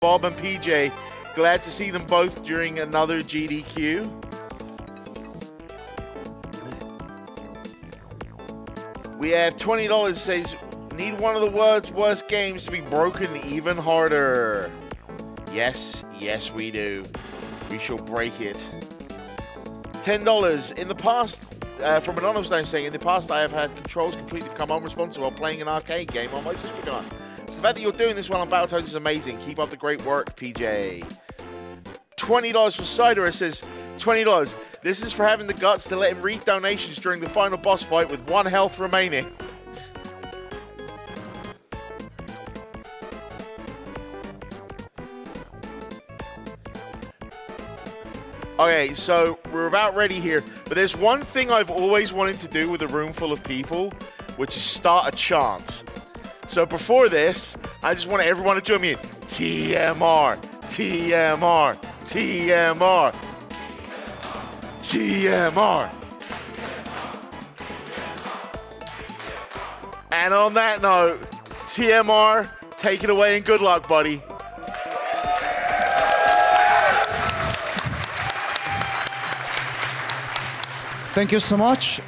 Bob and PJ. Glad to see them both during another GDQ. We have $20 says, need one of the world's worst games to be broken even harder. Yes, yes we do. We shall break it. $10 in the past, from Anonymous now saying, in the past I have had controls completely become unresponsive while playing an arcade game on my Super Gun. So the fact that you're doing this while on Battletoads is amazing. Keep up the great work, PJ. $20 for Cider. It says, $20. This is for having the guts to let him read donations during the final boss fight with 1 health remaining. Okay, so we're about ready here, but there's one thing I've always wanted to do with a room full of people, which is start a chant. So before this, I just want everyone to join me in TMR, TMR, TMR, TMR. And on that note, TMR, take it away and good luck, buddy. Thank you so much.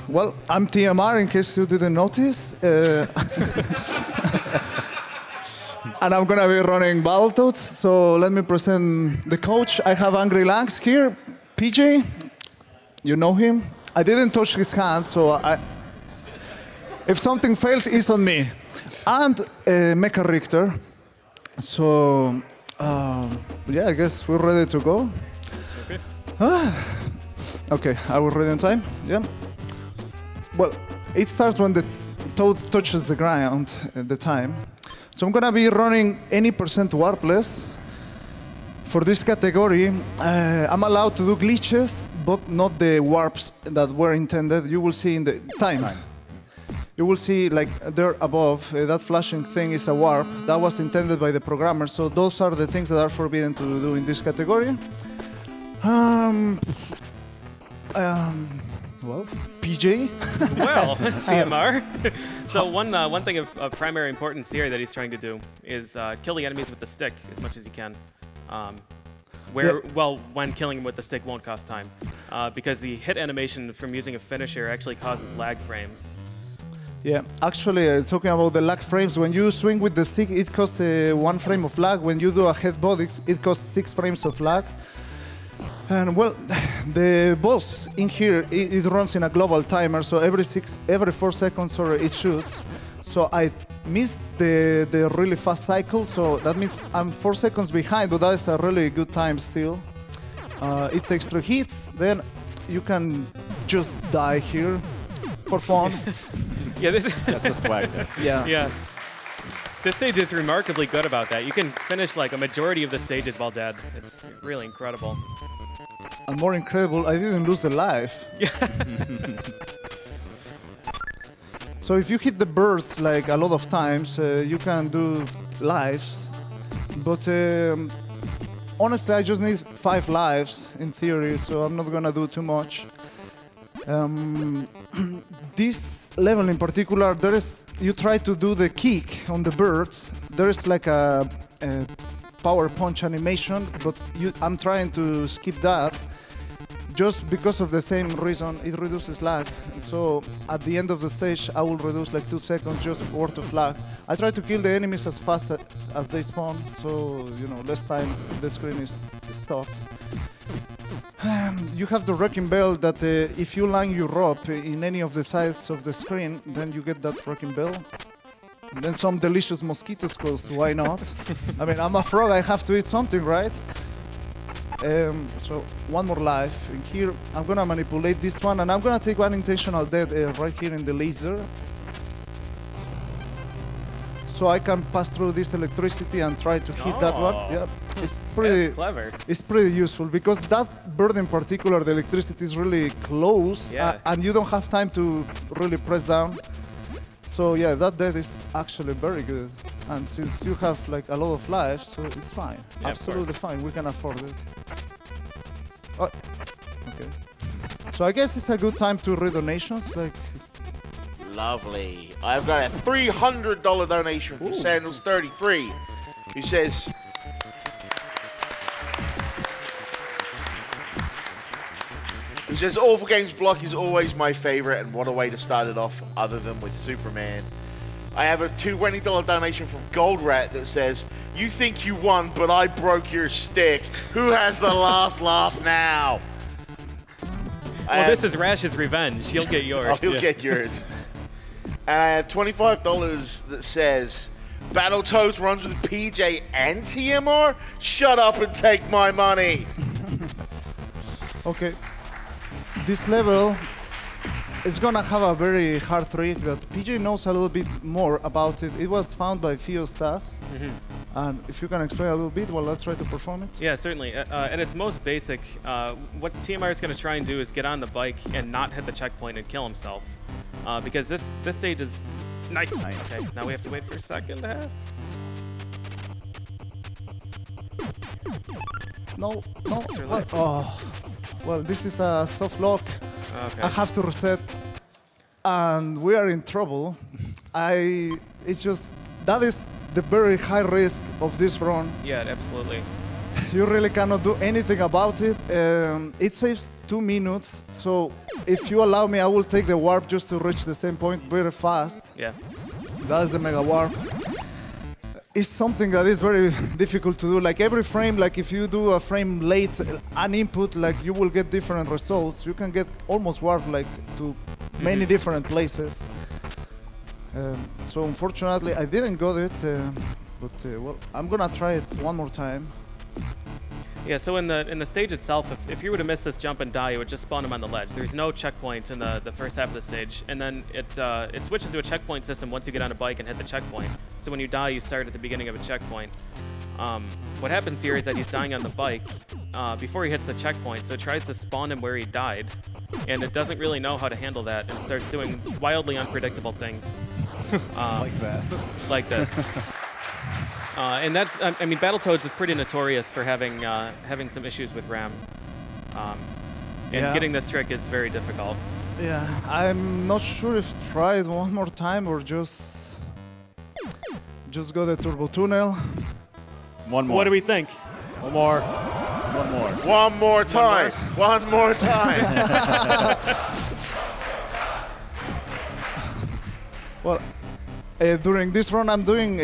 Well, I'm TMR, in case you didn't notice. And I'm going to be running Battletoads. So let me present the coach. I have Angry Langs here. PJ, you know him. I didn't touch his hand, so if something fails, it's on me. And Mecha Richter. So, yeah, I guess we're ready to go. Okay. Okay, are we ready on time? Yeah. Well, it starts when the toad touches the ground at the time. So I'm gonna be running any percent warpless. For this category, I'm allowed to do glitches, but not the warps that were intended. You will see in the time. You will see, like, there above, that flashing thing is a warp. That was intended by the programmer, so those are the things that are forbidden to do in this category. Well, PJ? Well, TMR. So one thing of primary importance here that he's trying to do is kill the enemies with the stick as much as he can. Well, when killing them with the stick won't cost time. Because the hit animation from using a finisher actually causes lag frames. Yeah, actually, talking about the lag frames, when you swing with the stick, it costs 1 frame of lag. When you do a headbutt, it costs 6 frames of lag. And well, the boss in here, it runs in a global timer, so every 4 seconds it shoots. So I missed the really fast cycle, so that means I'm 4 seconds behind, but that is a really good time still. It takes 3 hits, then you can just die here for fun. Yeah, that's the swag. Yeah. Yeah. This stage is remarkably good about that. You can finish like a majority of the stages while dead. It's really incredible. And more incredible, I didn't lose the life. Yeah. So if you hit the birds like a lot of times, you can do lives. But honestly, I just need 5 lives in theory, so I'm not gonna do too much. This level in particular, you try to do the kick on the birds. There is like a power punch animation, but I'm trying to skip that. Just because of the same reason, it reduces lag. So at the end of the stage, I will reduce like 2 seconds just worth of lag. I try to kill the enemies as fast as they spawn, so less time the screen is stopped. You have the wrecking bell that if you line your rope in any of the sides of the screen, then you get that wrecking bell. And then some delicious mosquitoes, because why not? I mean, I'm a frog, I have to eat something, right? So 1 more life. In here, I'm gonna manipulate this one, and I'm gonna take 1 intentional death right here in the laser. So I can pass through this electricity and try to hit that one. Yeah, it's pretty. That's clever. It's pretty useful because that bird in particular, the electricity is really close, and you don't have time to really press down. So yeah, that death is actually very good. And since you have like a lot of lives, so it's fine. Yeah, absolutely fine. We can afford it. Oh, okay. So I guess it's a good time to read donations. Like. Lovely. I've got a $300 donation from Sandals33. He says, Awful Games block is always my favorite, and what a way to start it off other than with Superman. I have a $20 donation from Gold Rat that says, you think you won, but I broke your stick. Who has the last laugh now? Well, this is Rash's revenge. He'll get yours. He'll get yours. And I have $25 that says, Battletoads runs with PJ and TMR? Shut up and take my money. Okay. This level is gonna have a very hard trick that PJ knows a little bit more about it. It was found by Fiostas. And if you can explain a little bit, well, let's try to perform it. Yeah, certainly. At its most basic, what TMR is going to try and do is get on the bike and not hit the checkpoint and kill himself. Because this stage is nice. Okay, now we have to wait for a second and a half. No. Really? Oh, well, this is a soft lock. Okay. I have to reset, and we are in trouble. It's just, that is the very high risk of this run. Yeah, absolutely. You really cannot do anything about it. It saves 2 minutes, so if you allow me, I will take the warp just to reach the same point very fast. Yeah. That is the mega warp. It's something that is very difficult to do. Like every frame, like if you do a frame late, an input, like you will get different results. You can get almost warp like to many different places. So unfortunately, I didn't got it, but well, I'm gonna try it one more time. Yeah, so in the stage itself, if you were to miss this jump and die, it would just spawn him on the ledge. There's no checkpoint in the first half of the stage, and then it switches to a checkpoint system once you get on a bike and hit the checkpoint. So when you die, you start at the beginning of a checkpoint. What happens here is that he's dying on the bike before he hits the checkpoint, so it tries to spawn him where he died, and it doesn't really know how to handle that, and starts doing wildly unpredictable things. Like that. Like this. And that's, I mean, Battletoads is pretty notorious for having some issues with RAM. And getting this trick is very difficult. Yeah, I'm not sure if try it one more time or just go the turbo tunnel. One more. What do we think? One more. One more. One more time. One more time. Well, during this run, I'm doing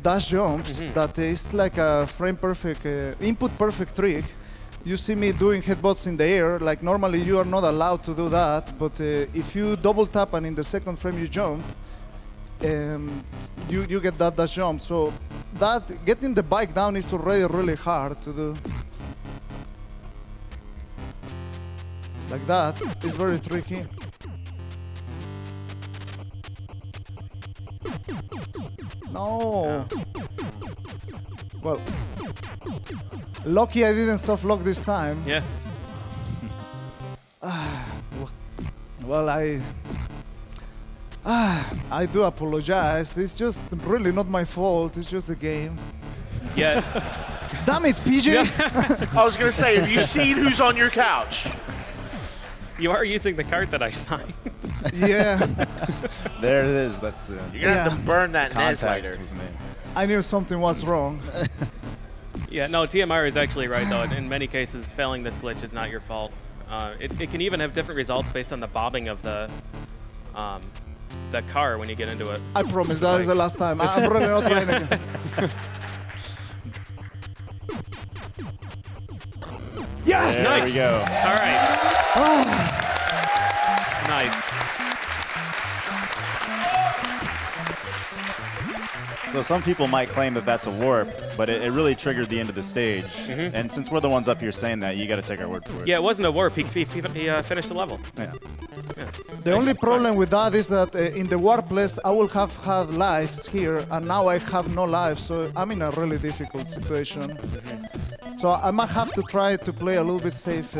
dash jumps. That is like a frame perfect, input perfect trick. You see me doing headbutts in the air. Like normally, you are not allowed to do that. But if you double tap and in the second frame you jump, you get that dash jump. So that getting the bike down is already really hard to do. Like that is very tricky. No. Well, lucky I didn't soft lock this time. Yeah. Well, I do apologize. It's just really not my fault. It's just a game. Yeah. Damn it, PJ! I was going to say, have you seen who's on your couch? You are using the card that I signed. Yeah. There it is. That's the You're going to have to burn that NES later. contact was made. I knew something was wrong. Yeah, no, TMR is actually right, though. In many cases, failing this glitch is not your fault. It can even have different results based on the bobbing of the car when you get into it. I promise, that is the last time. I'm really not trying again. Yes! There Nice. we go. All right. Nice. So some people might claim that that's a warp, but it really triggered the end of the stage. And since we're the ones up here saying that, you got to take our word for it. Yeah, it wasn't a warp. He finished the level. Yeah. The only problem with that is that in the Warpless, I will have had lives here, and now I have no lives, so I'm in a really difficult situation. So I might have to try to play a little bit safe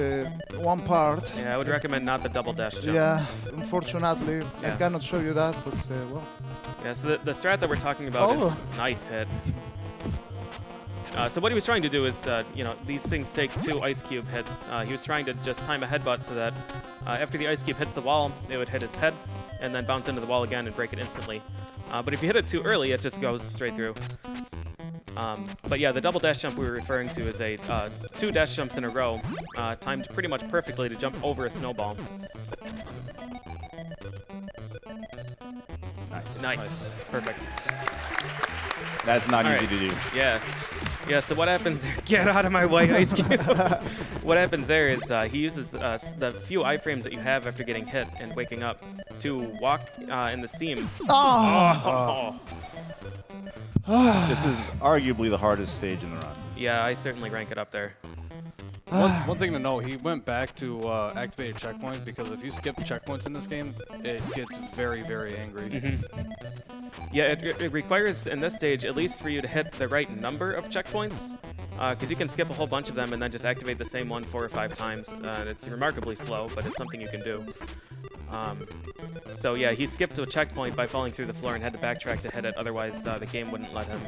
one part. Yeah, I would recommend not the double dash jump. Yeah, unfortunately, I cannot show you that, but well. Yeah, so the strat that we're talking about is nice hit. So what he was trying to do is, you know, these things take 2 ice cube hits. He was trying to just time a headbutt so that after the ice cube hits the wall, it would hit his head and then bounce into the wall again and break it instantly. But if you hit it too early, it just goes straight through. But yeah, the double dash jump we were referring to is a 2 dash jumps in a row, timed pretty much perfectly to jump over a snowball. Nice. Perfect. That's not easy to do. Yeah. Yeah, so what happens there? Get out of my way, Ice Cube. What happens there is he uses the few iframes that you have after getting hit and waking up to walk in the steam. This is arguably the hardest stage in the run. Yeah, I certainly rank it up there. One thing to note, he went back to activate a checkpoint because if you skip checkpoints in this game, it gets very, very angry. Yeah, it requires, in this stage, at least for you to hit the right number of checkpoints, because you can skip a whole bunch of them and then just activate the same one 4 or 5 times. It's remarkably slow, but it's something you can do. So yeah, he skipped to a checkpoint by falling through the floor and had to backtrack to hit it, otherwise the game wouldn't let him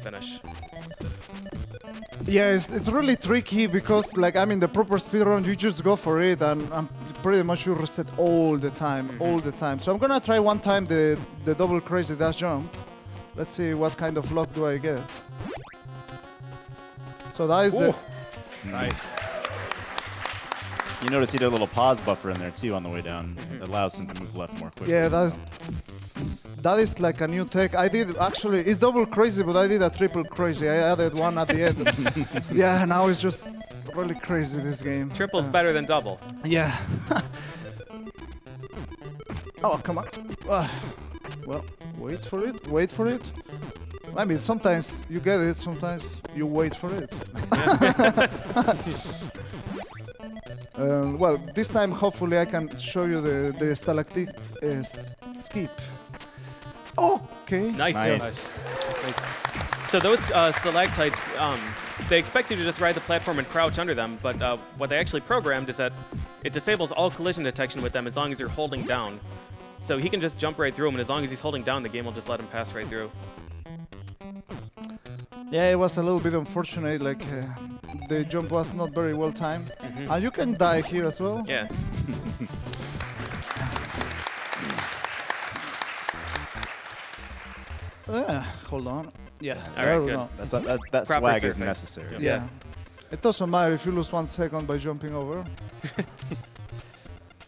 finish. Yeah, it's really tricky because, like, I mean, the proper speedrun, you just go for it, and pretty much you reset all the time, So I'm gonna try one time the double crazy dash jump. Let's see what kind of luck do I get. So that is Nice. You notice he did a little pause buffer in there too on the way down. It allows him to move left more quickly. Yeah, that is like a new tech. I did actually, it's double crazy, but I did a triple crazy. I added one at the end. Yeah, now it's just really crazy, this game. Triple's better than double. Yeah. Oh, come on. Well, wait for it. I mean, sometimes you get it, sometimes you wait for it. Well, this time, hopefully, I can show you the stalactite skip. Okay. Nice. So those stalactites, they expect you to just ride the platform and crouch under them, but what they actually programmed is that it disables all collision detection with them as long as you're holding down. So he can just jump right through them, and as long as he's holding down, the game will just let him pass right through. Yeah, it was a little bit unfortunate, like the jump was not very well timed. And you can die here as well. Yeah. Hold on. Yeah. All right, good. That Proper swag is surfing. necessary. Yeah. It doesn't matter if you lose 1 second by jumping over.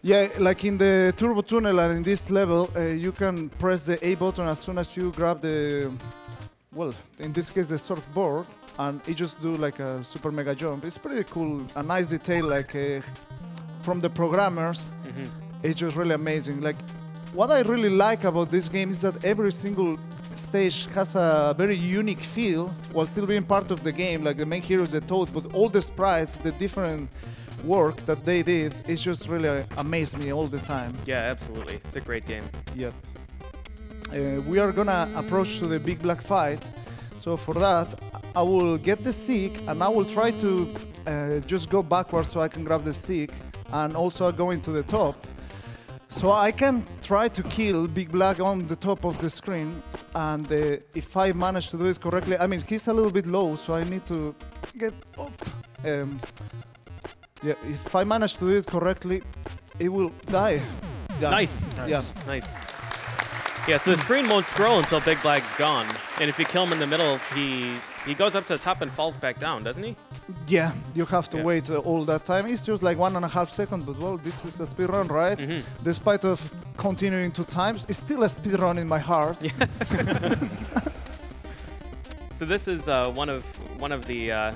Yeah, like in the turbo tunnel and in this level, you can press the A button as soon as you grab the, well, in this case the surfboard, and it just do like a super mega jump. It's pretty cool, a nice detail, like from the programmers. It's just really amazing. Like, what I really like about this game is that every single stage has a very unique feel while still being part of the game. Like the main hero is the Toad, but all the sprites, the different work that they did, it just really amazed me all the time. Yeah, absolutely. It's a great game. Yeah. We are gonna approach to the big black fight. So for that, I will get the stick and I will try to just go backwards so I can grab the stick, and also go into the top. So I can try to kill Big Black on the top of the screen, and if I manage to do it correctly, I mean, he's a little bit low, so I need to get up. Yeah, if I manage to do it correctly, it will die. Yeah. Nice. Yeah. Nice. Yeah, so the screen won't scroll until Big Black's gone. And if you kill him in the middle, he goes up to the top and falls back down, doesn't he? Yeah, you have to wait all that time. It's just like 1.5 seconds, but well, this is a speedrun, right? Despite of continuing 2 times, it's still a speedrun in my heart. So this is one of the,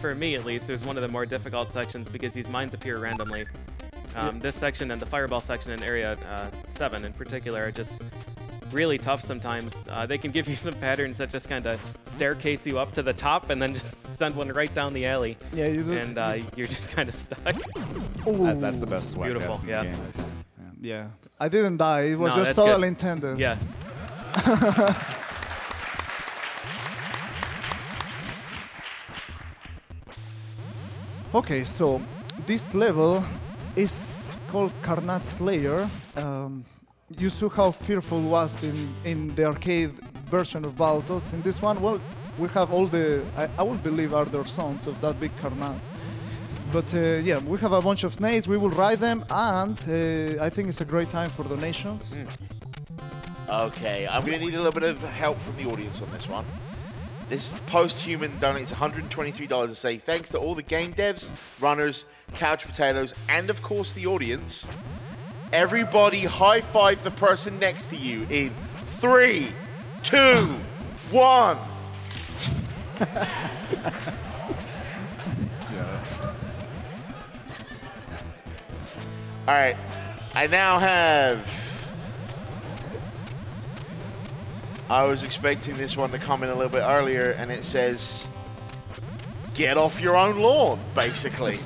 for me at least, it was one of the more difficult sections because these mines appear randomly. This section and the fireball section in area 7 in particular are just really tough sometimes. They can give you some patterns that just kind of staircase you up to the top and then just send one right down the alley. Yeah, you do. And you're just kind of stuck. That's the best swag. Beautiful, yeah. Yeah, I didn't die. It was No, just that's totally good. intended. Yeah. Okay, so this level is called Karnat's Lair. You saw how fearful it was in the arcade version of Battletoads. In this one, well, we have all the, I would believe, are the sons of that big Karnat. But yeah, we have a bunch of snakes, we will ride them, and I think it's a great time for donations. Okay, I'm going to need a little bit of help from the audience on this one. This post-human donates $123 to say, thanks to all the game devs, runners, couch potatoes, and of course the audience. Everybody high-five the person next to you in 3, 2, 1. Yes. All right, I now have... I was expecting this one to come in a little bit earlier, and it says, get off your own lawn, basically.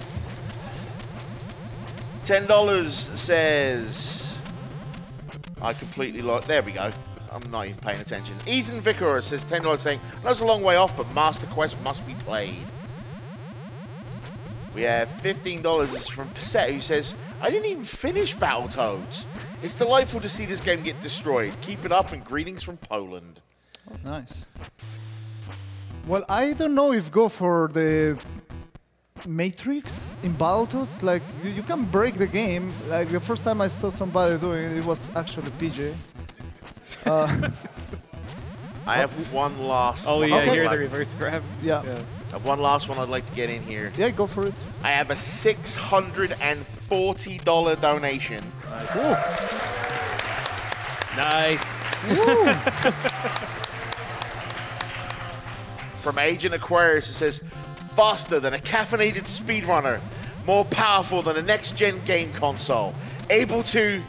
$10 says, I completely lost, there we go. I'm not even paying attention. Ethan Vicker says $10 saying, that's a long way off, but Master Quest must be played. We have $15 is from Passette, who says, I didn't even finish Battletoads. It's delightful to see this game get destroyed. Keep it up and greetings from Poland. Oh, nice. Well, I don't know if go for the Matrix in Battletoads. Like, you can break the game. Like, the first time I saw somebody doing it, it was actually PJ. I have one last Oh one. yeah, Okay. here the reverse grab. Yeah. I have one last one I'd like to get in here. Yeah, go for it. I have a $640 donation. Nice. From Agent Aquarius, it says, faster than a caffeinated speedrunner, more powerful than a next-gen game console, able to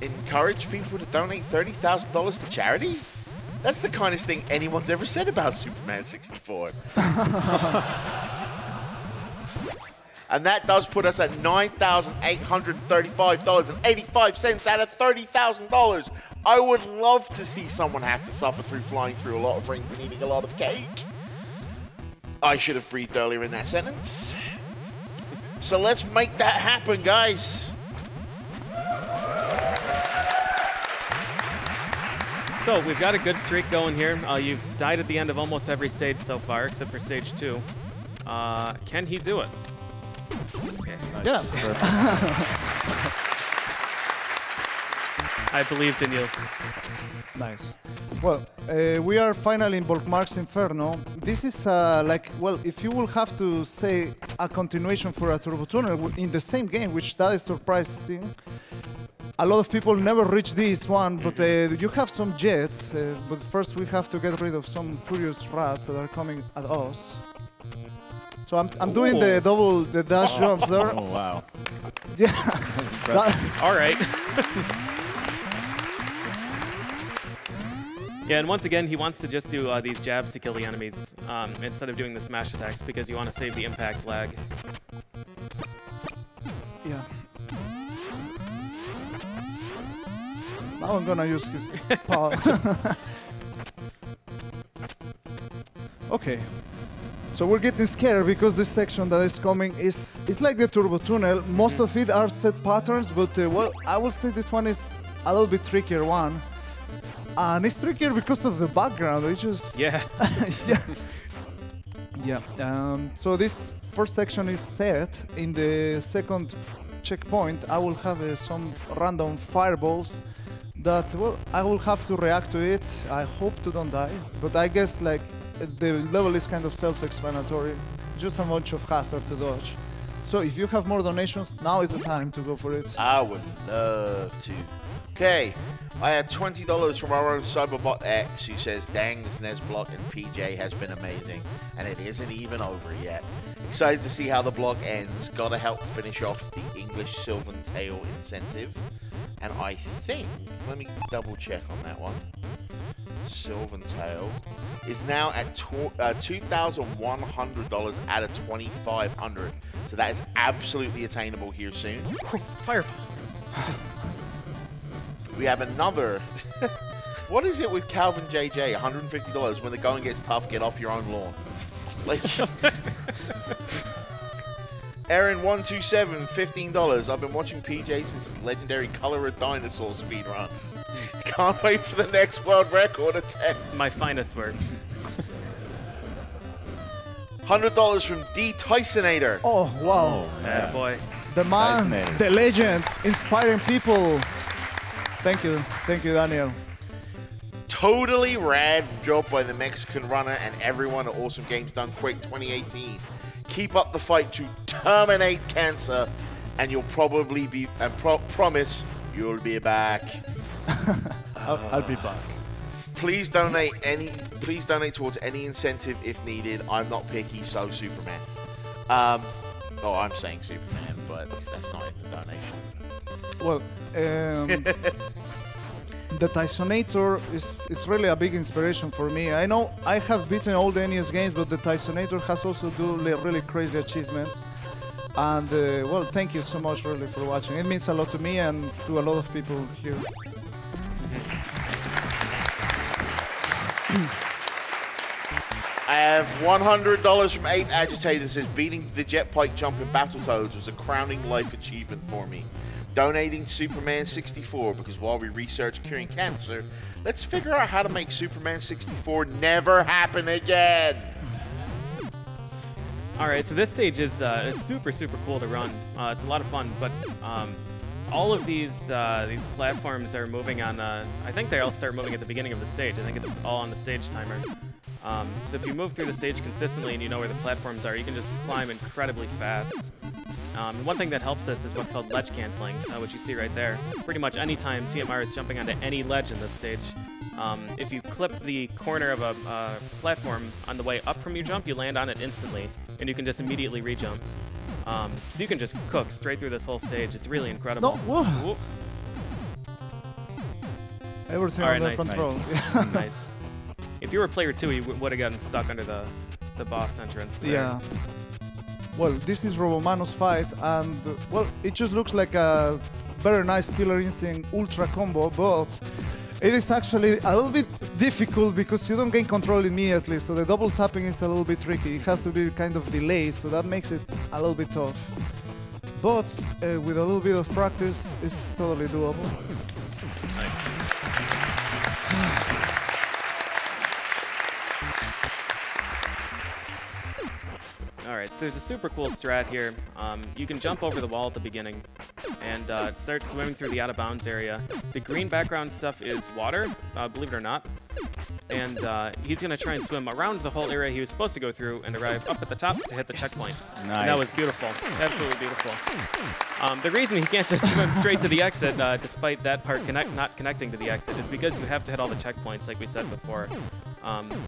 encourage people to donate $30,000 to charity? That's the kindest thing anyone's ever said about Superman 64. And that does put us at $9,835.85 out of $30,000. I would love to see someone have to suffer through flying through a lot of rings and eating a lot of cake. I should have breathed earlier in that sentence. So let's make that happen, guys. So we've got a good streak going here. You've died at the end of almost every stage so far, except for stage 2. Can he do it? Okay. Yeah. I believed in you. Nice. Well, we are finally in Volkmark's Inferno. This is like, well, if you will have to say a continuation for a Turbo Tunnel in the same game, which that is surprising. A lot of people never reach this one, but you have some jets. But first we have to get rid of some furious rats that are coming at us. So I'm doing the dash jumps there. Oh, wow. Yeah. That's impressive. All right. Yeah, and once again, he wants to just do these jabs to kill the enemies instead of doing the smash attacks because you want to save the impact lag. Yeah. Now I'm gonna use his power. Okay. So we're getting scared because this section that is coming is like the Turbo Tunnel. Most of it are set patterns, but well, I will say this one is a little bit trickier one. And it's trickier because of the background. It's just Yeah. yeah. So this first section is set. In the second checkpoint, I will have some random fireballs that, well, I will have to react to it. I hope to don't die, but I guess like the level is kind of self-explanatory. Just a bunch of hazard to dodge. So if you have more donations, now is the time to go for it. I would love to. Okay, I had $20 from our own Cyberbot X, who says, dang, this NES block and PJ has been amazing, and it isn't even over yet. Excited to see how the block ends. Gotta help finish off the English Sylvan Tale incentive. And I think, let me double check on that one. Sylvan Tale is now at $2,100 out of $2,500. So that is absolutely attainable here soon. Fireball. We have another. What is it with Calvin JJ? $150 when the going gets tough, get off your own lawn. It's like Aaron127, $15. I've been watching PJ since his legendary Color of Dinosaur speedrun. Can't wait for the next world record attempt. My finest word. $100 from D Tysonator. Oh, wow. Yeah, boy. The man, Fascinating. the legend, inspiring people. Thank you, Daniel. Totally rad job by the Mexican Runner and everyone at Awesome Games Done Quick 2018. Keep up the fight to terminate cancer, and you'll probably be, and promise you'll be back. I'll be back. Please donate towards any incentive if needed. I'm not picky, so Superman. Oh, I'm saying Superman, but that's not in the donation. Well, the Tysonator is really a big inspiration for me. I know I have beaten all the NES games, but the Tysonator has also done really crazy achievements. And well, thank you so much really for watching. It means a lot to me and to a lot of people here. I have $100 from 8 Agitators. Says beating the jet pike jump in Battletoads was a crowning life achievement for me. Donating Superman 64 because while we research curing cancer, let's figure out how to make Superman 64 never happen again. All right, so this stage is super cool to run. It's a lot of fun, but all of these platforms are moving on. I think they all start moving at the beginning of the stage. I think it's all on the stage timer. So if you move through the stage consistently and you know where the platforms are, you can just climb incredibly fast. One thing that helps us is what's called ledge canceling, which you see right there. Pretty much any time TMR is jumping onto any ledge in this stage, if you clip the corner of a platform on the way up from your jump, you land on it instantly, and you can just immediately re-jump. So you can just cook straight through this whole stage. It's really incredible. No, whoa. Everything under control. Nice. Nice. If you were player 2, you would have gotten stuck under the boss entrance there. Yeah. Well, this is Robomanu's fight, and well, it just looks like a very nice Killer Instinct Ultra combo, but it is actually a little bit difficult because you don't gain control immediately, so the double tapping is a little bit tricky. It has to be kind of delayed, so that makes it a little bit tough. But with a little bit of practice, it's totally doable. Nice. Alright, so there's a super cool strat here. You can jump over the wall at the beginning and start swimming through the out-of-bounds area. The green background stuff is water, believe it or not. And he's going to try and swim around the whole area he was supposed to go through and arrive up at the top to hit the checkpoint. Nice. And that was beautiful. Absolutely beautiful. The reason he can't just swim straight to the exit, despite that part not connecting to the exit, is because you have to hit all the checkpoints, like we said before.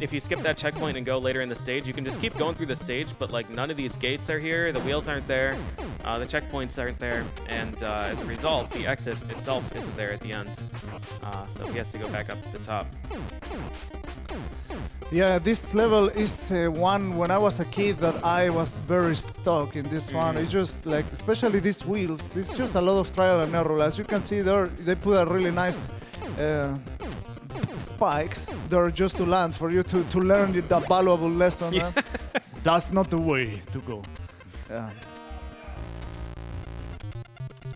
If you skip that checkpoint and go later in the stage, you can just keep going through the stage, but like none of these gates are here, the wheels aren't there, the checkpoints aren't there, and as a result, the exit itself isn't there at the end. So he has to go back up to the top. Yeah, this level is one when I was a kid that I was very stuck in this one. It's just like, especially these wheels, it's just a lot of trial and error. As you can see there, they put a really nice spikes there just to land for you to learn the valuable lesson. Yeah. That's not the way to go. Yeah.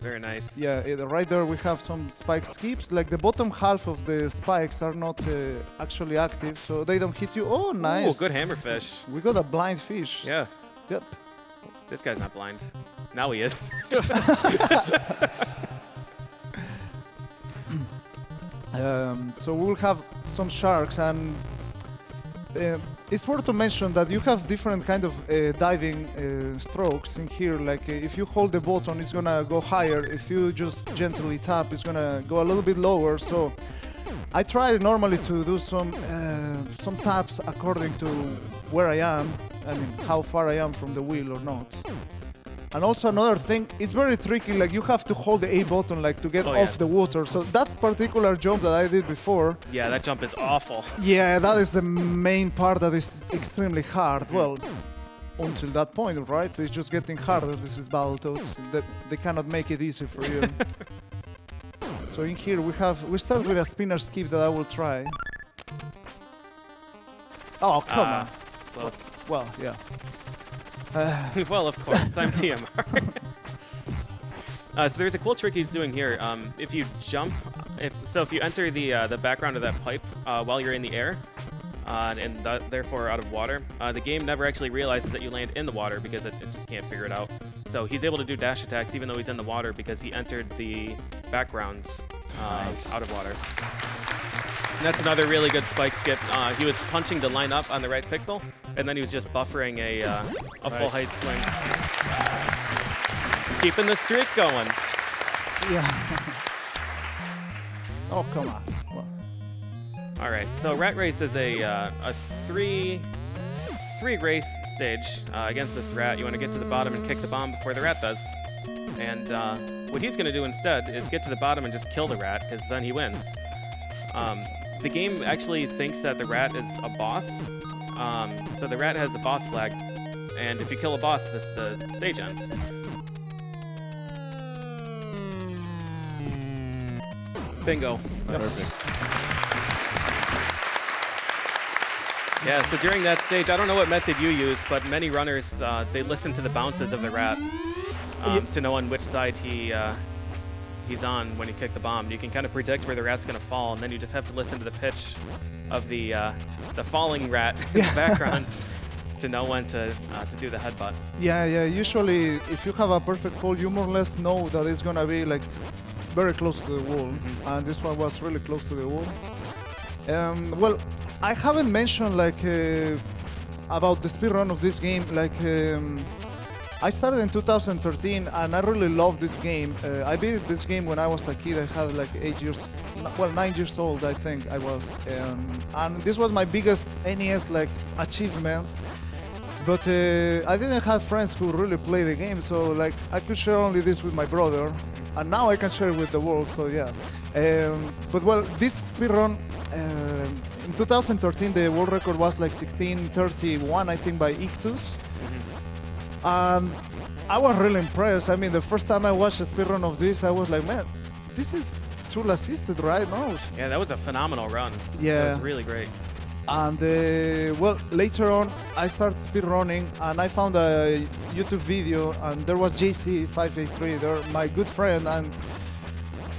Very nice. Yeah, right there we have some spike skips. Like the bottom half of the spikes are not actually active, so they don't hit you. Oh, nice. Oh, good hammerfish. We got a blind fish. Yeah. Yep. This guy's not blind. Now he is. So we'll have some sharks, and it's worth to mention that you have different kind of diving strokes in here. Like if you hold the button, it's gonna go higher. If you just gently tap, it's gonna go a little bit lower. So I try normally to do some taps according to where I am. I mean, how far I am from the wheel or not. And also another thing, it's very tricky, like you have to hold the A button like to get off the water. So that particular jump that I did before. Yeah, that jump is awful. Yeah, that is the main part that is extremely hard. Well, until that point, right? It's just getting harder. This is Battletoads. They cannot make it easy for you. So in here we start with a spinner skip that I will try. Oh, come on. Close. Well, yeah. Well, of course, I'm TMR. So there's a cool trick he's doing here. If you jump, if you enter the background of that pipe while you're in the air, and therefore out of water, the game never actually realizes that you land in the water because it just can't figure it out. So he's able to do dash attacks even though he's in the water because he entered the background out of water. And that's another really good spike skip. He was punching to line up on the right pixel, and then he was just buffering a full height swing. Keeping the streak going. Yeah. Oh, come on. Well. All right, so Rat Race is a three race stage against this rat. You want to get to the bottom and kick the bomb before the rat does. And what he's going to do instead is get to the bottom and just kill the rat, because then he wins. The game actually thinks that the rat is a boss. So the rat has the boss flag, and if you kill a boss, the stage ends. Bingo. Perfect. Yeah, so during that stage, I don't know what method you use, but many runners, they listen to the bounces of the rat to know on which side he's on when you kick the bomb. You can kind of predict where the rat's going to fall, and then you just have to listen to the pitch of the falling rat in the background to know when to do the headbutt. Yeah, yeah. Usually, if you have a perfect fall, you more or less know that it's going to be like very close to the wall, and this one was really close to the wall. Well, I haven't mentioned like about the speedrun of this game. Like I started in 2013, and I really loved this game. I beat this game when I was a kid. I had like 9 years old, I think I was, and this was my biggest NES like achievement. But I didn't have friends who really play the game, so like I could share only this with my brother, and now I can share it with the world. So yeah. But well, this speedrun. In 2013, the world record was like 16:31, I think, by Ictus. I was really impressed. I mean, the first time I watched a speedrun of this, I was like, man, this is tool assisted, right? No. Yeah, that was a phenomenal run. Yeah. That was really great. And well, later on, I started speedrunning, and I found a YouTube video, and there was JC583, there, my good friend, and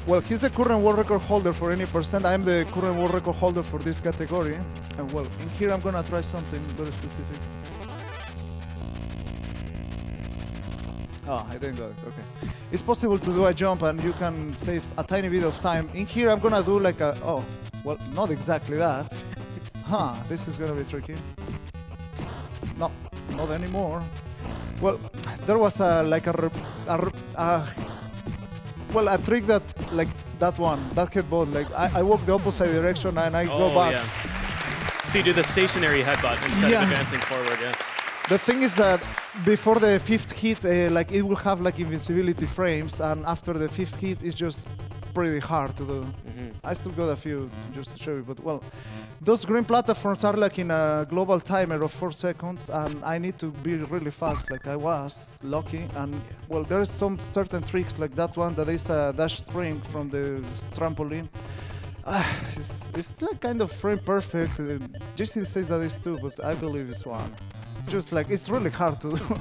well, he's the current world record holder for any percent. I'm the current world record holder for this category. And well, in here I'm gonna try something very specific. Oh, I didn't do it, okay. It's possible to do a jump and you can save a tiny bit of time. In here I'm gonna do like a, oh, well, not exactly that. Huh, this is gonna be tricky. No, not anymore. Well, there was a trick that, like that one, that headbutt, like I walk the opposite direction and I go back. Yeah. So you do the stationary headbutt instead of advancing forward, yeah. The thing is that before the 5th hit, like it will have like invincibility frames, and after the 5th hit, it's just pretty hard to do. I still got a few just to show you, but well, those green platforms are like in a global timer of 4 seconds, and I need to be really fast, like I was lucky. And well, there's some certain tricks like that one that is a dash spring from the trampoline. It's like kind of frame perfect. JC says that it's 2, but I believe it's 1. Just like it's really hard to do.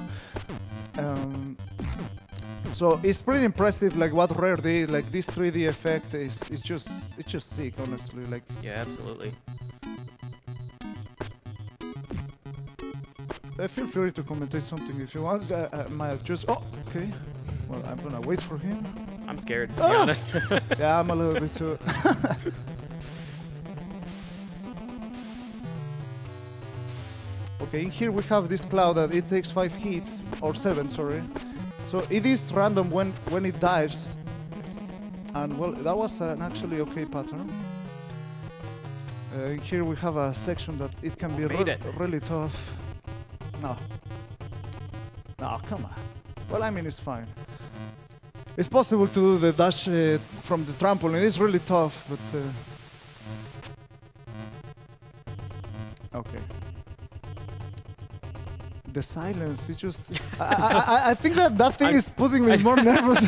So it's pretty impressive, like what Rare did. Like this 3D effect is just sick, honestly. Like yeah, absolutely. Feel free to commentate something if you want. Just okay. Well, I'm gonna wait for him. I'm scared, to be honest. Yeah, I'm a little bit too. Okay, in here we have this cloud that it takes 5 hits, or 7, sorry. So it is random when it dives. And well, that was an actually okay pattern. Here we have a section that it can be really tough. No, come on. Well, I mean, it's fine. It's possible to do the dash from the trampoline. It's really tough, but okay. The silence, it just... I think that thing is putting me more nervous.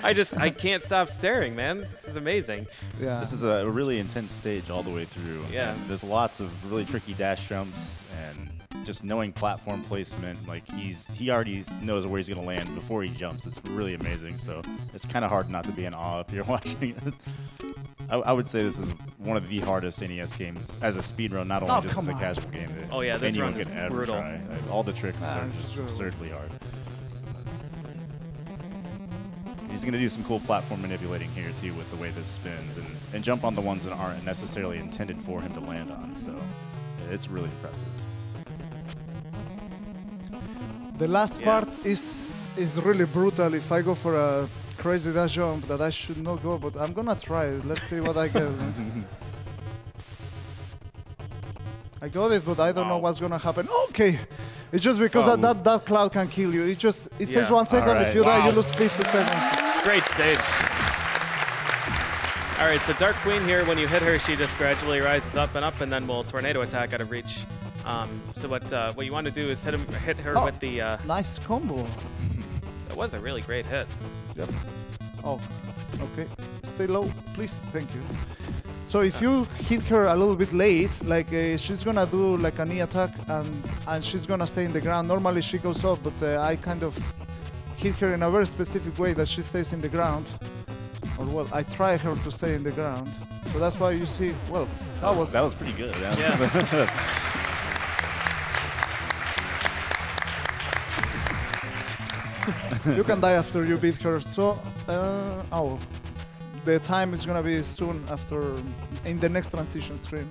I can't stop staring, man. This is amazing. Yeah. This is a really intense stage all the way through. Yeah. And there's lots of really tricky dash jumps, and just knowing platform placement, like he already knows where he's going to land before he jumps. It's really amazing, so it's kind of hard not to be in awe up here watching it. I would say this is one of the hardest NES games as a speedrun, not only just as a casual game. Oh yeah, this anyone run is could ever brutal. try. All the tricks are just absurdly hard. he's going to do some cool platform manipulating here too with the way this spins and jump on the ones that aren't necessarily intended for him to land on. So it's really impressive. The last part is really brutal. If I go for a crazy dash jump that I should not go, but I'm gonna try it. Let's see what I get. I got it, but I don't know what's gonna happen. Okay, it's just because that cloud can kill you. It takes 1 second. Right. If you die, you lose 50 seconds. Great stage. All right, so Dark Queen here, when you hit her, she just gradually rises up, and then will tornado attack out of reach. So what you want to do is hit her with the... nice combo. That was a really great hit. Yep. Oh, okay. Stay low, please. Thank you. So if you hit her a little bit late, like she's gonna do like a knee attack, and she's gonna stay in the ground. Normally she goes off, but I kind of hit her in a very specific way that she stays in the ground. Or well, I try her to stay in the ground. So that's why you see. Well, that was pretty good. You can die after you beat her. So, the time is gonna be soon after in the next transition stream,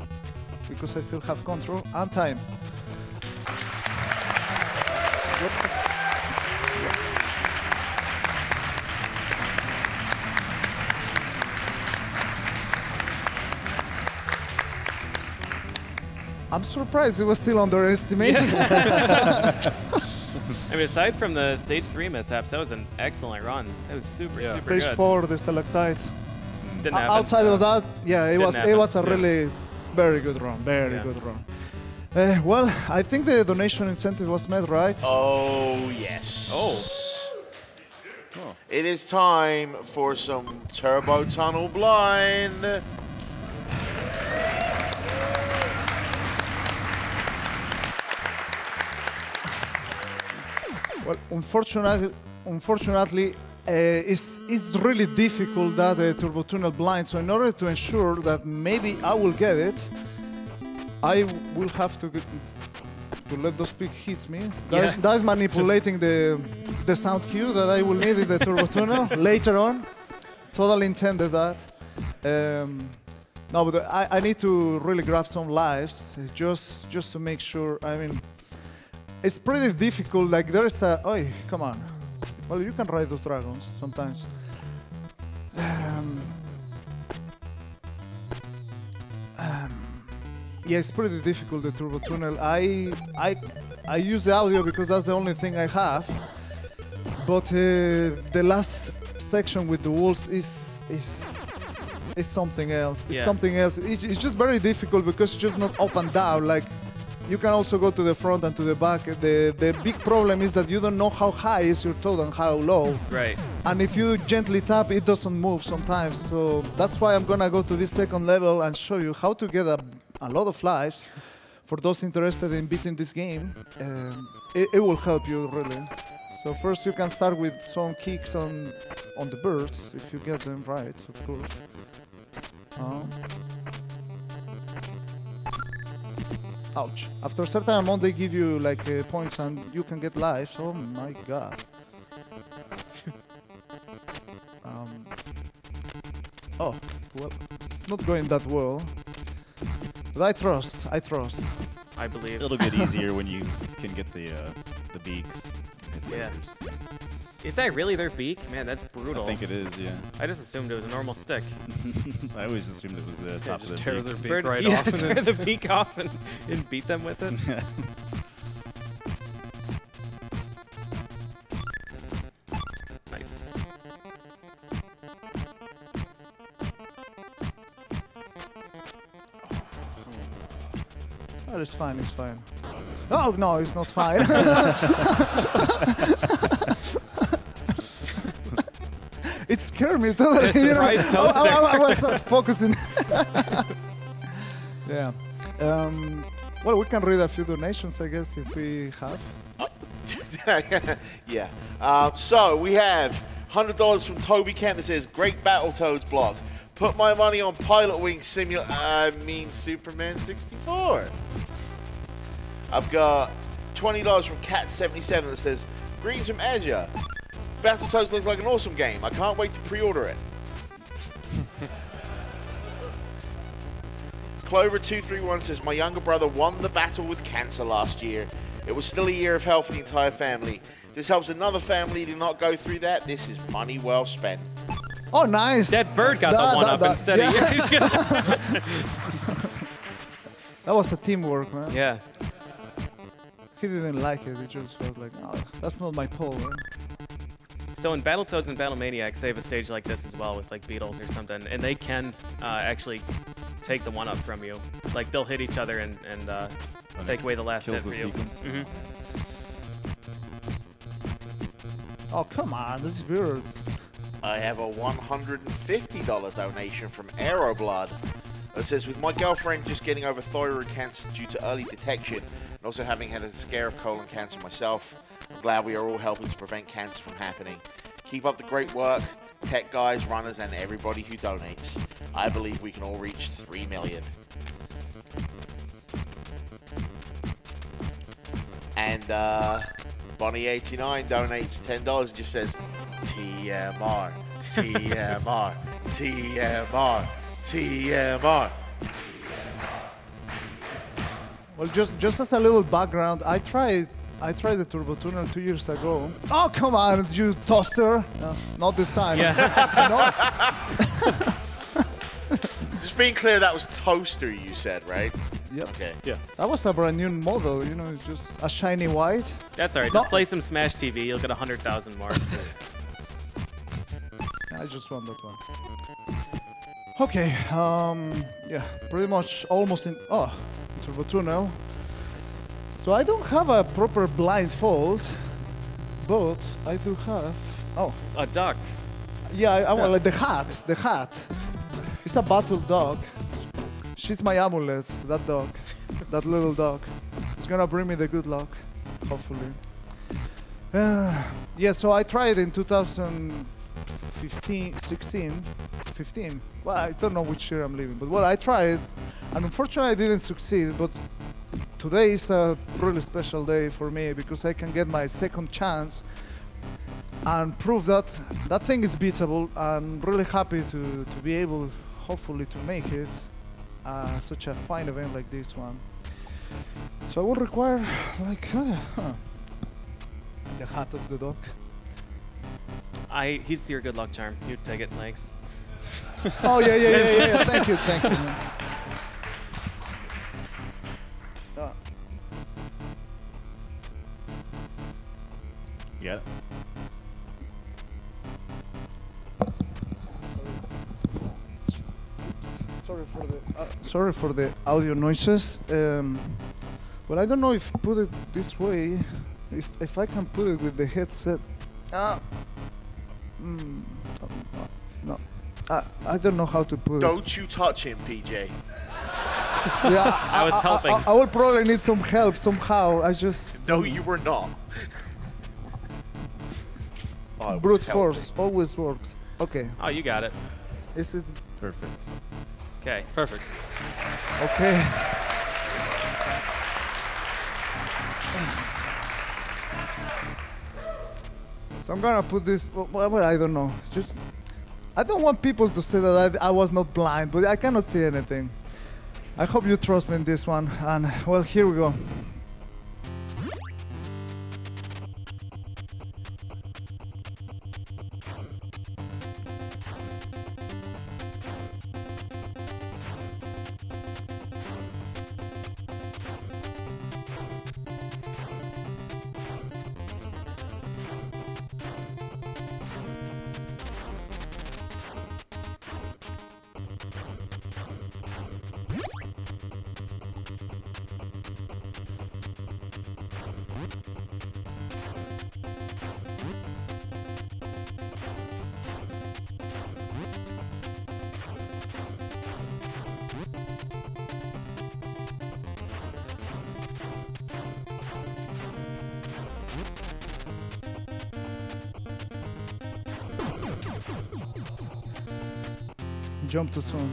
because I still have control and time. I'm surprised it was still underestimated. I mean, aside from the stage 3 mishaps, that was an excellent run. That was super good. Stage 4, the stalactite. Didn't happen. Outside of that, yeah, it was a happen. really very good run. Very good run. Well, I think the donation incentive was met, right? Oh, yes. Oh. It is time for some Turbo Tunnel Blind. Well, unfortunately, it's really difficult that Turbo Tunnel Blind. So in order to ensure that maybe I will get it, I will have to let those big hits me. That's manipulating the sound cue that I will need in the Turbo Tunnel later on. Totally intended that. No, but I need to really grab some lives just to make sure. I mean, it's pretty difficult. Like there's a. Oh, come on. Well, you can ride those dragons sometimes. Yeah, it's pretty difficult, the Turbo Tunnel. I use the audio because that's the only thing I have. But the last section with the walls is something else. It's something else. It's just very difficult because it's just not up and down. Like you can also go to the front and to the back. The big problem is that you don't know how high is your toe and how low. Right. And if you gently tap, it doesn't move sometimes. So that's why I'm gonna go to this second level and show you how to get a lot of lives. For those interested in beating this game, it will help you really. So first you can start with some kicks on the birds, if you get them right, of course. Ouch. After a certain amount they give you like points and you can get lives. Oh my god. Oh, well, it's not going that well. But I trust. I believe. It'll get easier when you can get the beaks. Yeah. Is that really their beak? Man, that's brutal. I think it is, yeah. I just assumed it was a normal stick. I always assumed it was the top of the tear beak. their beak right off. Tear the beak off and beat them with it. Nice. Oh, it's fine, it's fine. Oh, no, it's not fine. It scared me totally. Surprise toaster. I was not focusing. Yeah. Well, we can read a few donations, I guess, if we have. Yeah. So we have $100 from Toby Kemp that says, "Great Battletoads blog. Put my money on Pilot Wing Simulator. Superman 64. I've got $20 from Cat77 that says, "Greetings from Asia. Battletoads looks like an awesome game. I can't wait to pre-order it. Clover231 says, my younger brother won the battle with cancer last year. It was still a year of hell for the entire family. If this helps another family to not go through that, this is money well spent. Oh, nice. That bird got the one up instead of you. That was a teamwork, man. Yeah. He didn't like it. He just was like, no, that's not my pole, man. So in Battletoads and Battlemaniacs, they have a stage like this as well with like beetles or something, and they can actually take the one up from you. Like they'll hit each other and take away the last hit for you. Mm-hmm. Oh, come on, this is weird. I have a $150 donation from Aeroblood that says, with my girlfriend just getting over thyroid cancer due to early detection and also having had a scare of colon cancer myself, I'm glad we are all helping to prevent cancer from happening. Keep up the great work, tech guys, runners, and everybody who donates. I believe we can all reach 3 million. And Bonnie89 donates $10 and just says, TMR, TMR, TMR, TMR. Well, just as a little background, I tried the Turbo Tuner 2 years ago. Oh, come on, you toaster. No, not this time. Yeah. Just being clear, that was Toaster you said, right? Yep. Okay. Yeah. That was a brand new model, you know, it's just a shiny white. That's all right. Just play some Smash TV. You'll get 100,000 more. I just want that one. Okay, yeah, pretty much almost in, Turbo Tunnel. So I don't have a proper blindfold, but I do have, A duck. yeah, well, the hat. It's a battle dog. She's my amulet, that dog, that little dog. It's gonna bring me the good luck, hopefully. Yeah, so I tried in 2015, 16, 15. Well, I don't know which year I'm living, but well, I tried, and unfortunately I didn't succeed, but today is a really special day for me because I can get my second chance and prove that that thing is beatable. I'm really happy to be able, hopefully, to make it such a fine event like this one. So I will require, like, the hat of the dog. He's your good luck charm. You take it, thanks. Oh, yeah. Thank you. You got it? Sorry for the audio noises. Well, I don't know if put it this way, if I can put it with the headset. No, I don't know how to put it. Don't you touch him, PJ. Yeah, I was helping. I will probably need some help somehow. I just No, you were not. I was brute helping. force always works. Okay, Oh, you got it. is it Perfect. Okay, perfect. okay? So I'm gonna put this. Well, I don't know. Just I don't want people to say that I was not blind, but I cannot see anything. I hope you trust me in this one. And well, here we go. Jump too soon.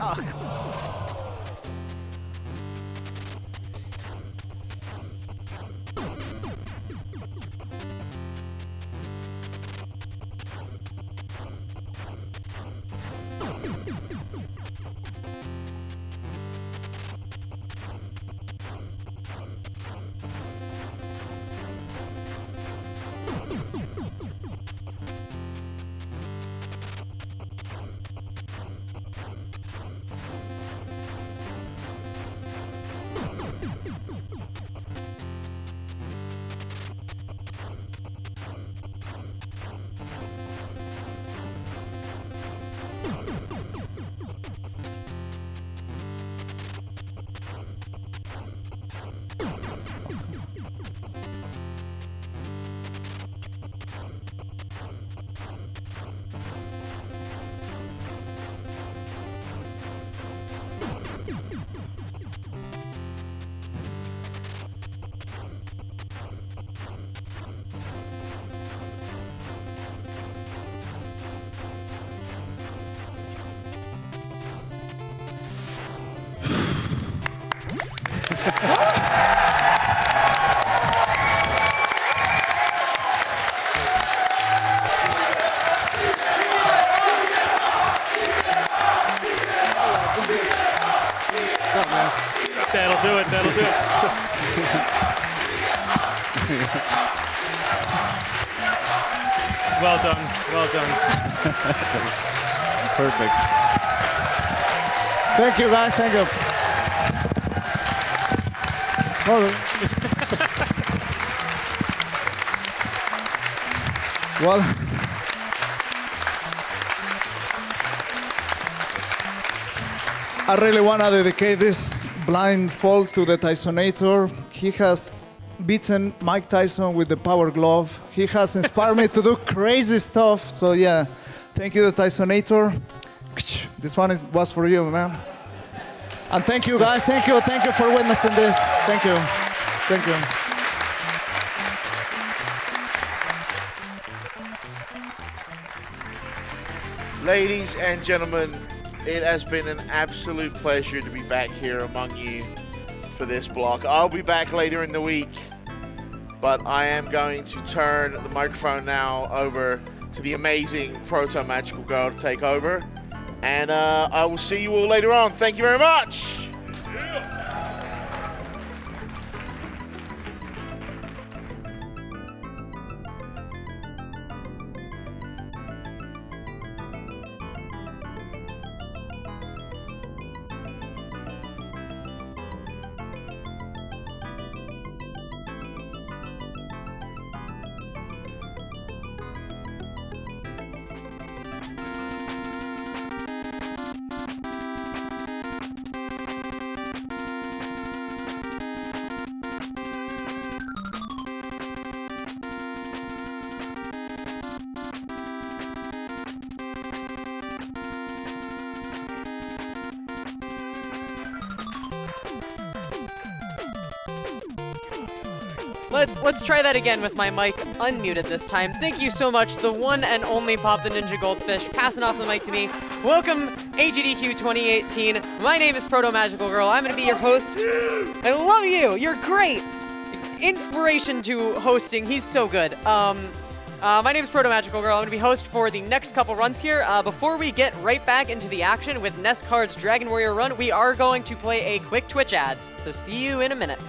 Ah, come on. That'll do it. That'll do it. Well done. Well done. Perfect. Thank you, guys. Thank you. Well, I really want to dedicate this blindfold to the Tysonator. He has beaten Mike Tyson with the Power Glove. He has inspired me to do crazy stuff. So yeah, thank you, the Tysonator. This one was for you, man. And thank you, guys. Thank you for witnessing this. Thank you. Thank you. Ladies and gentlemen, it has been an absolute pleasure to be back here among you for this block. I'll be back later in the week, but I am going to turn the microphone now over to the amazing Proto Magical Girl to take over. And I will see you all later on. Thank you very much. Let's try that again with my mic unmuted this time. Thank you so much, the one and only Pop the Ninja Goldfish, passing off the mic to me. Welcome, AGDQ 2018. My name is Proto Magical Girl. I'm going to be your host. I love you. You're great. Inspiration to hosting. He's so good. My name is Proto Magical Girl. I'm going to be host for the next couple runs here. Before we get right back into the action with Nest Card's Dragon Warrior run, we are going to play a quick Twitch ad. So see you in a minute.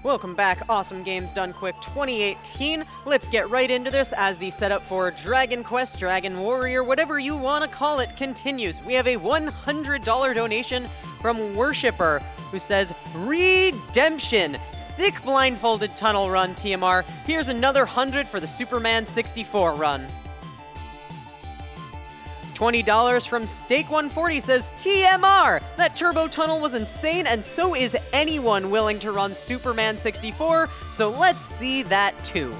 Welcome back, Awesome Games Done Quick 2018. Let's get right into this as the setup for Dragon Quest, Dragon Warrior, whatever you want to call it, continues. We have a $100 donation from Worshipper, who says, Redemption! Sick blindfolded tunnel run, TMR. Here's another 100 for the Superman 64 run. $20 from Steak140 says, TMR! That turbo tunnel was insane, and so is anyone willing to run Superman 64, so let's see that too.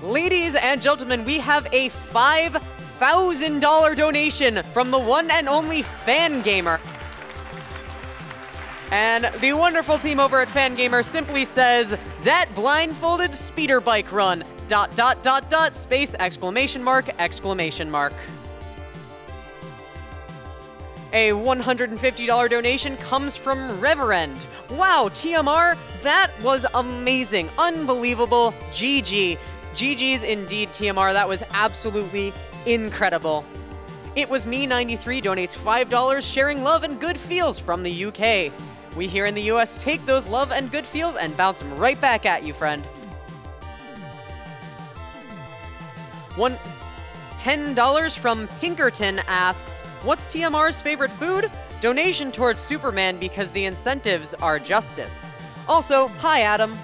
Ladies and gentlemen, we have a $5,000 donation from the one and only Fangamer. And the wonderful team over at Fangamer simply says, that blindfolded speeder bike run, ... space, exclamation mark, exclamation mark. A $150 donation comes from Reverend. Wow, TMR, that was amazing, unbelievable, GG. GG's indeed, TMR, that was absolutely incredible. It Was Me 93 donates $5, sharing love and good feels from the UK. We here in the US take those love and good feels and bounce them right back at you, friend. $10 from Pinkerton asks, what's TMR's favorite food? Donation towards Superman because the incentives are justice. Also, hi Adam.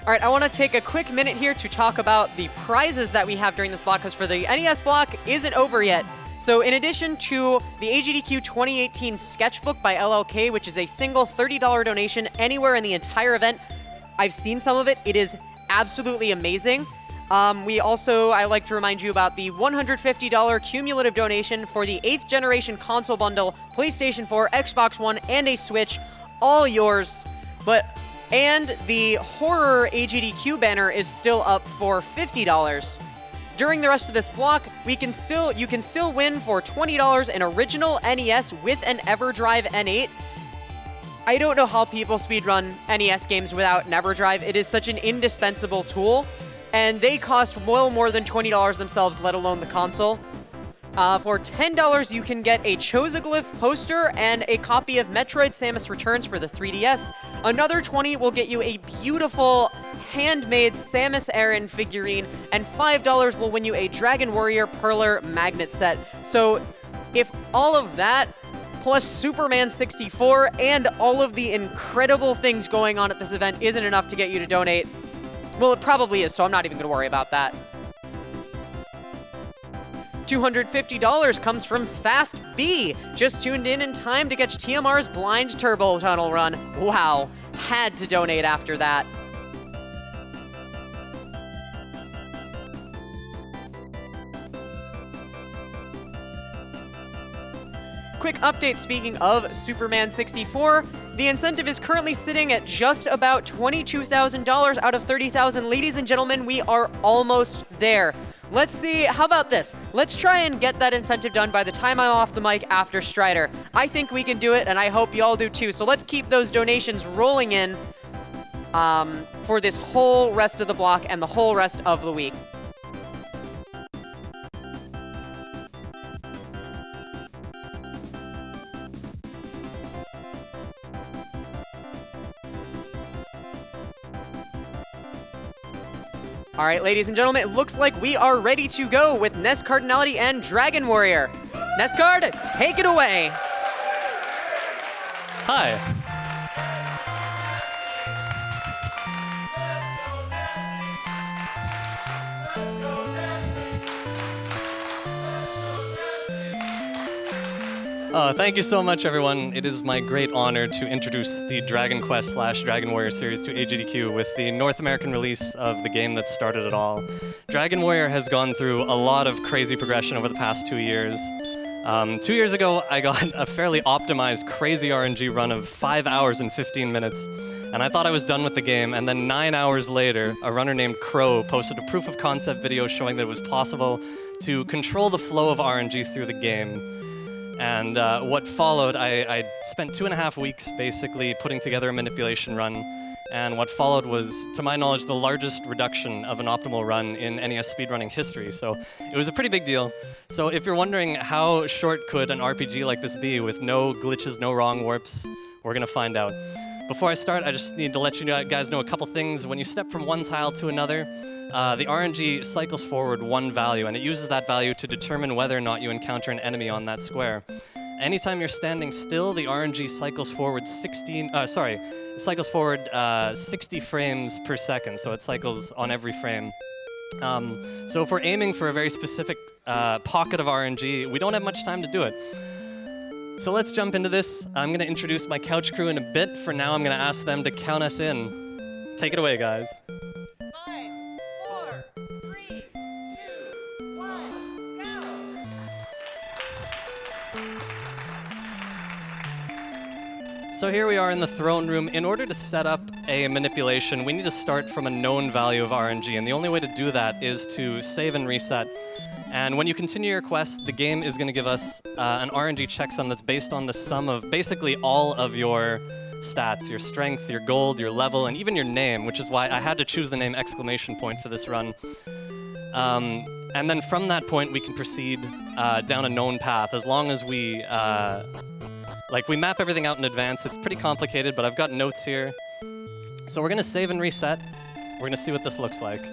All right, I want to take a quick minute here to talk about the prizes that we have during this block, because for the NES block isn't over yet. So in addition to the AGDQ 2018 Sketchbook by LLK, which is a single $30 donation anywhere in the entire event, I've seen some of it. It is absolutely amazing. I like to remind you about the $150 cumulative donation for the 8th generation console bundle, PlayStation 4, Xbox One, and a Switch, all yours. And the horror AGDQ banner is still up for $50. During the rest of this block, you can still win for $20 an original NES with an EverDrive N8. I don't know how people speedrun NES games without an EverDrive. It is such an indispensable tool, and they cost well more than $20 themselves, let alone the console. For $10, you can get a Chosaglyph poster and a copy of Metroid Samus Returns for the 3DS. Another $20 will get you a beautiful handmade Samus Aran figurine, and $5 will win you a Dragon Warrior Perler magnet set. So if all of that, plus Superman 64, and all of the incredible things going on at this event isn't enough to get you to donate, well, it probably is, so I'm not even going to worry about that. $250 comes from Fast B. Just tuned in time to catch TMR's blind turbo tunnel run. Wow, had to donate after that. Quick update, speaking of Superman 64, the incentive is currently sitting at just about $22,000 out of $30,000. Ladies and gentlemen, we are almost there. Let's see, how about this? Let's try and get that incentive done by the time I'm off the mic after Strider. I think we can do it, and I hope y'all do too. So let's keep those donations rolling in for this whole rest of the block and the whole rest of the week. All right, ladies and gentlemen, it looks like we are ready to go with Nest Cardinality and Dragon Warrior. Nestcard, take it away. Hi. Thank you so much, everyone. It is my great honor to introduce the Dragon Quest / Dragon Warrior series to AGDQ with the North American release of the game that started it all. Dragon Warrior has gone through a lot of crazy progression over the past 2 years. 2 years ago, I got a fairly optimized, crazy RNG run of 5 hours and 15 minutes, and I thought I was done with the game, and then 9 hours later, a runner named Crow posted a proof of concept video showing that it was possible to control the flow of RNG through the game. And what followed, I spent 2.5 weeks basically putting together a manipulation run. And what followed was, to my knowledge, the largest reduction of an optimal run in NES speedrunning history. So it was a pretty big deal. So if you're wondering how short could an RPG like this be with no glitches, no wrong warps, we're going to find out. Before I start, I just need to let you guys know a couple things. When you step from one tile to another, the RNG cycles forward one value, and it uses that value to determine whether or not you encounter an enemy on that square. Anytime you're standing still, the RNG cycles forward 60 frames per second, so it cycles on every frame. So if we're aiming for a very specific pocket of RNG, we don't have much time to do it. So let's jump into this. I'm going to introduce my couch crew in a bit. For now, I'm going to ask them to count us in. Take it away, guys. 5, 4, 3, 2, 1, go! So here we are in the throne room. In order to set up a manipulation, we need to start from a known value of RNG, and the only way to do that is to save and reset. And when you continue your quest, the game is going to give us an RNG checksum that's based on the sum of basically all of your stats, your strength, your gold, your level, and even your name, which is why I had to choose the name ! For this run. And then from that point, we can proceed down a known path, as long as we we map everything out in advance. It's pretty complicated, but I've got notes here. So we're going to save and reset. We're going to see what this looks like.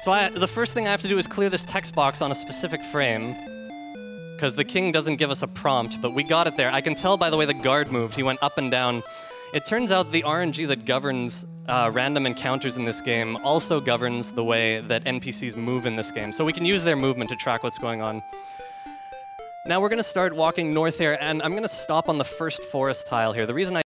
So the first thing I have to do is clear this text box on a specific frame, because the king doesn't give us a prompt, but we got it there. I can tell by the way the guard moved. He went up and down. It turns out the RNG that governs random encounters in this game also governs the way that NPCs move in this game. So we can use their movement to track what's going on. Now we're going to start walking north here, and I'm going to stop on the first forest tile here. The reason I